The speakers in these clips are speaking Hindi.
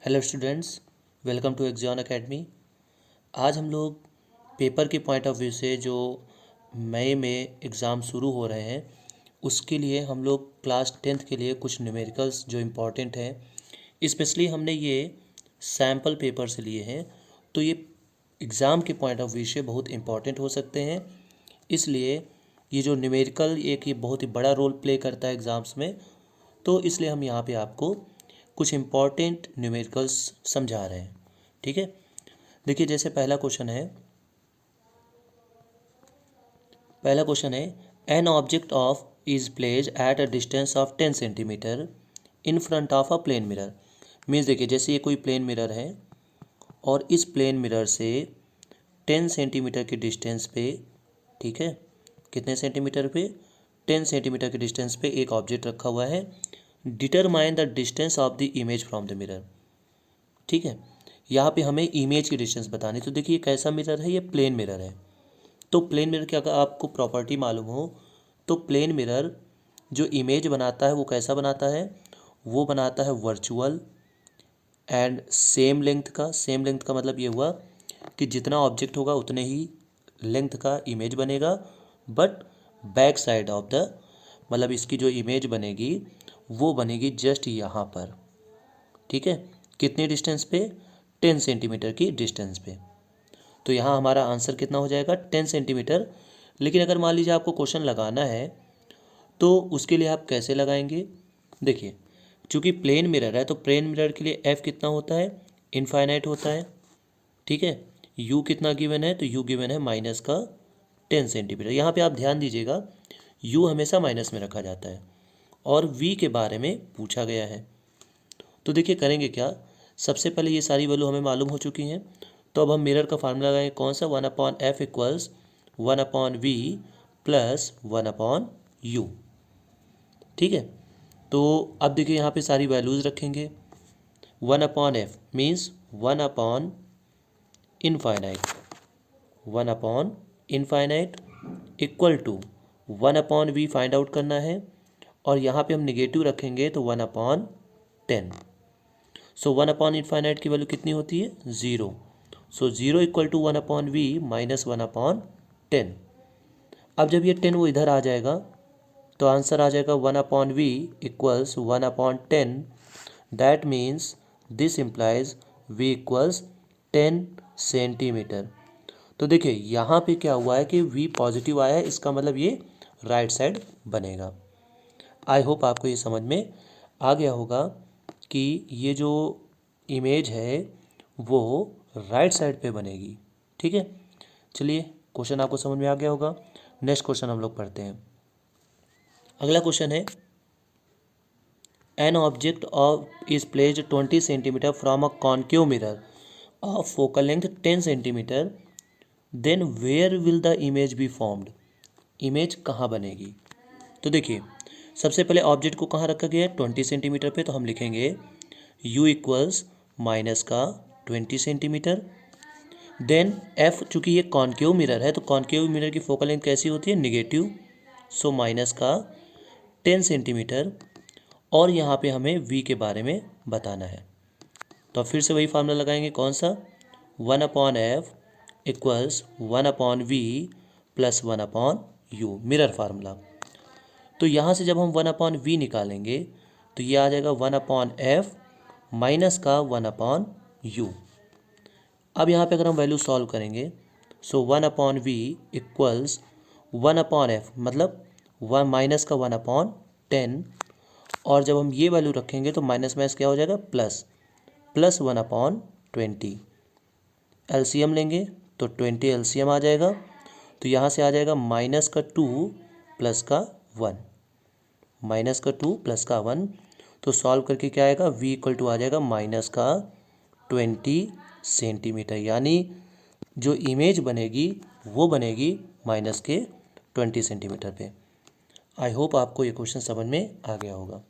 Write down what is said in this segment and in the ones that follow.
हेलो स्टूडेंट्स, वेलकम टू एक्जियन एकेडमी। आज हम लोग पेपर के पॉइंट ऑफ व्यू से जो मई में एग्ज़ाम शुरू हो रहे हैं उसके लिए हम लोग क्लास 10th के लिए कुछ न्यूमेरिकल्स जो इम्पोर्टेंट हैं स्पेशली हमने ये सैम्पल पेपर से लिए हैं, तो ये एग्ज़ाम के पॉइंट ऑफ व्यू से बहुत इम्पोर्टेंट हो सकते हैं। इसलिए ये जो न्यूमेरिकल एक ये बहुत ही बड़ा रोल प्ले करता है एग्ज़ाम्स में, तो इसलिए हम यहाँ पे आपको कुछ इम्पॉर्टेंट न्यूमेरिकल्स समझा रहे हैं। ठीक है, देखिए जैसे पहला क्वेश्चन है an object of is place at a distance of 10 centimetre in front of a plane mirror. Means देखिए जैसे ये कोई प्लेन मिरर है और इस प्लेन मिरर से 10 सेंटीमीटर की डिस्टेंस पे, ठीक है, कितने सेंटीमीटर पे, 10 सेंटीमीटर के डिस्टेंस पे एक ऑब्जेक्ट रखा हुआ है। Determine the distance of the image from the mirror. ठीक है, यहाँ पे हमें इमेज की डिस्टेंस बतानी। तो देखिए कैसा मिरर है, ये प्लेन मिरर है। तो प्लेन मिरर की अगर आपको प्रॉपर्टी मालूम हो तो प्लेन मिरर जो इमेज बनाता है वो कैसा बनाता है, वो बनाता है वर्चुअल एंड सेम लेंथ का। सेम लेंथ का मतलब ये हुआ कि जितना ऑब्जेक्ट होगा उतने ही लेंथ का इमेज बनेगा, but back side of the, मतलब इसकी जो इमेज बनेगी वो बनेगी जस्ट यहाँ पर। ठीक है, कितने डिस्टेंस पे, 10 सेंटीमीटर की डिस्टेंस पे। तो यहाँ हमारा आंसर कितना हो जाएगा, 10 सेंटीमीटर। लेकिन अगर मान लीजिए आपको क्वेश्चन लगाना है तो उसके लिए आप कैसे लगाएंगे। देखिए चूँकि प्लेन मिरर है तो प्लेन मिरर के लिए एफ कितना होता है, इनफाइनाइट होता है। ठीक है, यू कितना गिवन है, तो यू गिवन है माइनस का 10 सेंटीमीटर। यहाँ पे आप ध्यान दीजिएगा यू हमेशा माइनस में रखा जाता है और वी के बारे में पूछा गया है। तो देखिए करेंगे क्या, सबसे पहले ये सारी वैल्यू हमें मालूम हो चुकी हैं, तो अब हम मिरर का फार्मूला लगाएंगे। कौन सा, 1/f equals 1/v plus 1/u। ठीक है, तो अब देखिए यहाँ पे सारी वैल्यूज़ रखेंगे। 1/f means one by infinite, one by infinite equal to 1/v find out करना है, और यहाँ पे हम निगेटिव रखेंगे तो 1/10। सो 1/इनफाइनाइट की वैल्यू कितनी होती है, 0। सो 0 इक्वल टू 1/v माइनस 1/10। अब जब ये 10 वो इधर आ जाएगा तो आंसर आ जाएगा 1/v equals 1/10। That means this implies v equals 10 centimetre. तो देखिए यहाँ पे क्या हुआ है कि v पॉजिटिव आया है, इसका मतलब ये राइट साइड बनेगा। आई होप आपको ये समझ में आ गया होगा कि ये जो इमेज है वो राइट साइड पे बनेगी। ठीक है, चलिए क्वेश्चन आपको समझ में आ गया होगा। नेक्स्ट क्वेश्चन हम लोग पढ़ते हैं। अगला क्वेश्चन है an object of is placed 20 centimetre from a concave mirror of focal length 10 centimetre, then where will the image be formed. Image कहाँ बनेगी। तो देखिए सबसे पहले ऑब्जेक्ट को कहाँ रखा गया है, 20 सेंटीमीटर पे, तो हम लिखेंगे u इक्वल्स माइनस का 20 सेंटीमीटर। देन f, चूँकि ये कॉन्केव मिरर है तो कॉन्केव मिरर की फोकल लेंथ कैसी होती है, निगेटिव, सो माइनस का 10 सेंटीमीटर। और यहाँ पे हमें v के बारे में बताना है, तो फिर से वही फार्मूला लगाएंगे। कौन सा, 1/f equals 1/v plus 1/u, mirror formula. तो यहाँ से जब हम 1/v निकालेंगे तो ये आ जाएगा 1/f माइनस का 1/u। अब यहाँ पे अगर हम वैल्यू सॉल्व करेंगे सो 1/v इक्वल्स 1/f मतलब माइनस का 1/10, और जब हम ये वैल्यू रखेंगे तो माइनस माइनस क्या हो जाएगा, प्लस 1/20। एलसीएम लेंगे तो 20 एलसीएम आ जाएगा, तो यहाँ से आ जाएगा माइनस का 2 प्लस का 1, माइनस का 2 प्लस का 1। तो सॉल्व करके क्या आएगा, v इक्वल टू आ जाएगा माइनस का 20 सेंटीमीटर, यानी जो इमेज बनेगी वो बनेगी माइनस के 20 सेंटीमीटर पे। आई होप आपको ये क्वेश्चन समझ में आ गया होगा।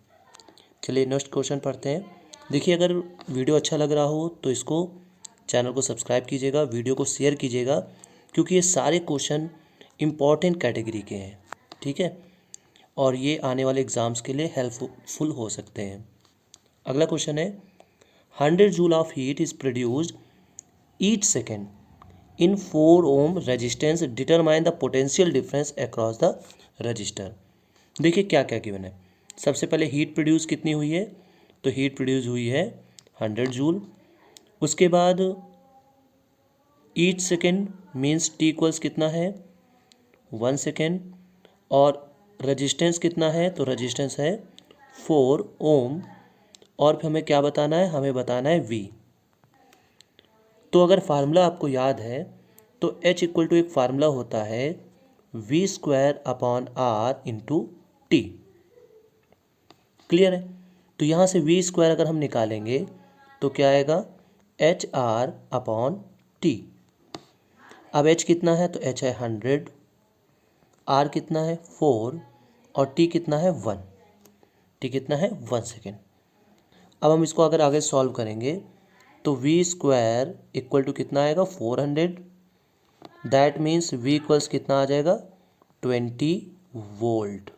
चलिए नेक्स्ट क्वेश्चन पढ़ते हैं। देखिए अगर वीडियो अच्छा लग रहा हो तो इसको, चैनल को सब्सक्राइब कीजिएगा, वीडियो को शेयर कीजिएगा, क्योंकि ये सारे क्वेश्चन इम्पॉर्टेंट कैटेगरी के हैं। ठीक है, और ये आने वाले एग्ज़ाम्स के लिए हेल्पफुल हो सकते हैं। अगला क्वेश्चन है 100 joule of heat is produced each second in 4 ohm resistance, determine the potential difference across the register. देखिए क्या क्या गिवन है। सबसे पहले हीट प्रोड्यूस कितनी हुई है, तो हीट प्रोड्यूस हुई है 100 जूल। उसके बाद each second means T equals कितना है 1 सेकेंड, और रजिस्टेंस कितना है, तो रजिस्टेंस है 4 ओम, और फिर हमें क्या बताना है, हमें बताना है V। तो अगर फार्मूला आपको याद है तो H इक्वल टू एक फार्मूला होता है V²/R इंटू टी। क्लियर है। तो यहाँ से V² अगर हम निकालेंगे तो क्या आएगा HR/T। अब H कितना है, तो H है 100, R कितना है 4 और T कितना है 1। T कितना है 1 सेकेंड। अब हम इसको अगर आगे सॉल्व करेंगे तो V² इक्वल टू कितना आएगा 400, दैट मीन्स V इक्वल्स कितना आ जाएगा 20 वोल्ट।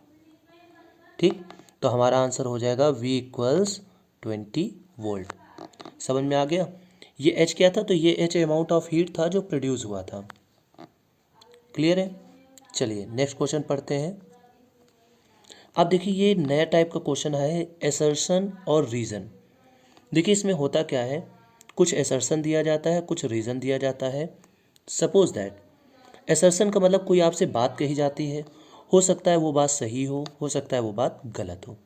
ठीक, तो हमारा आंसर हो जाएगा V इक्वल्स 20 वोल्ट। समझ में आ गया। ये H क्या था, तो ये H अमाउंट ऑफ हीट था जो प्रोड्यूस हुआ था। क्लियर है। चलिए नेक्स्ट क्वेश्चन पढ़ते हैं। अब देखिए ये नया टाइप का क्वेश्चन है, एसर्शन और रीज़न। देखिए इसमें होता क्या है, कुछ एसर्शन दिया जाता है, कुछ रीज़न दिया जाता है। सपोज दैट एसर्शन का मतलब कोई आपसे बात कही जाती है, हो सकता है वो बात सही हो सकता है वो बात गलत हो।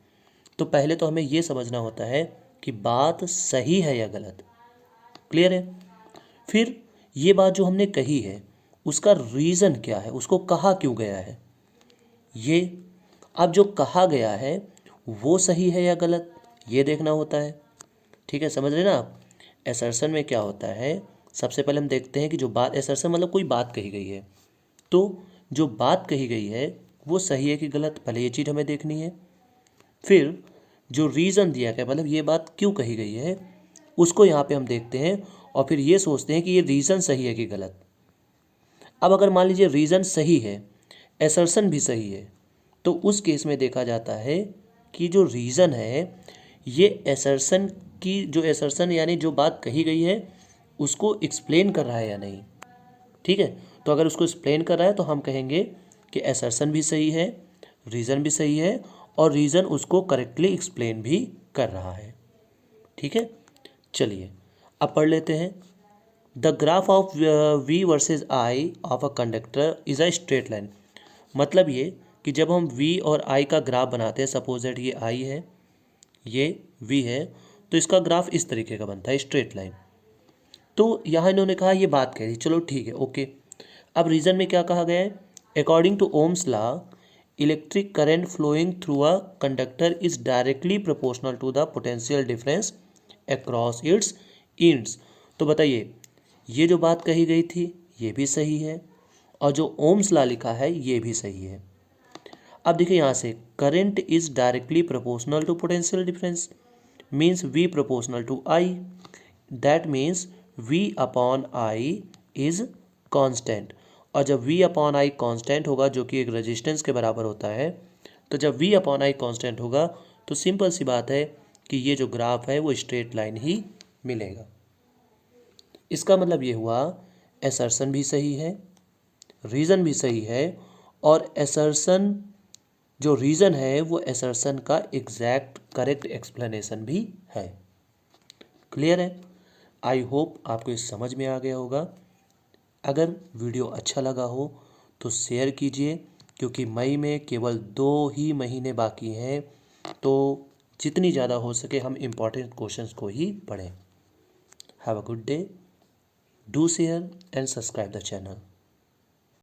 तो पहले तो हमें ये समझना होता है कि बात सही है या गलत। क्लियर है। फिर ये बात जो हमने कही है उसका रीज़न क्या है, उसको कहा क्यों गया है। ये अब जो कहा गया है वो सही है या गलत, ये देखना होता है। ठीक है, समझ रहे ना आप। एसर्शन में क्या होता है, सबसे पहले हम देखते हैं कि जो बात, एसर्शन मतलब कोई बात कही गई है, तो जो बात कही गई है वो सही है कि गलत, पहले ये चीज़ हमें देखनी है। फिर जो रीज़न दिया गया, मतलब ये बात क्यों कही गई है, उसको यहाँ पे हम देखते हैं और फिर ये सोचते हैं कि ये रीज़न सही है कि गलत। अब अगर मान लीजिए रीज़न सही है, एसर्शन भी सही है, तो उस केस में देखा जाता है कि जो रीज़न है ये एसर्शन की, जो एसर्शन यानी जो बात कही गई है उसको एक्सप्लेन कर रहा है या नहीं। ठीक है, तो अगर उसको एक्सप्लेन कर रहा है तो हम कहेंगे कि एसर्शन भी सही है, रीज़न भी सही है, और रीज़न उसको करेक्टली एक्सप्लेन भी कर रहा है। ठीक है, चलिए अब पढ़ लेते हैं। The graph of V versus I of a conductor is a straight line. मतलब ये कि जब हम V और I का ग्राफ बनाते हैं, सपोज दैट ये I है, ये V है, तो इसका ग्राफ इस तरीके का बनता है, स्ट्रेट लाइन। तो यहाँ इन्होंने कहा ये बात कह दी, चलो ठीक है, ओके। अब रीज़न में क्या कहा गया है, according to Ohm's law electric current flowing through a conductor is directly proportional to the potential difference across its ends. तो बताइए ये जो बात कही गई थी ये भी सही है, और जो ओम्स लॉ लिखा है ये भी सही है। अब देखिए यहाँ से current is directly proportional to potential difference means V proportional to I, that means V upon I is constant. और जब V अपॉन I कांस्टेंट होगा, जो कि एक रेजिस्टेंस के बराबर होता है, तो जब V अपॉन I कांस्टेंट होगा तो सिंपल सी बात है कि ये जो ग्राफ है वो स्ट्रेट लाइन ही मिलेगा। इसका मतलब ये हुआ एसर्शन भी सही है, रीज़न भी सही है, और एसर्शन जो रीज़न है वो एसर्शन का एग्जैक्ट करेक्ट एक्सप्लेनेशन भी है। क्लियर है। आई होप आपको ये समझ में आ गया होगा। अगर वीडियो अच्छा लगा हो तो शेयर कीजिए, क्योंकि मई में केवल 2 ही महीने बाकी हैं, तो जितनी ज़्यादा हो सके हम इम्पॉर्टेंट क्वेश्चंस को ही पढ़ें। Have a good day, do share and subscribe the channel.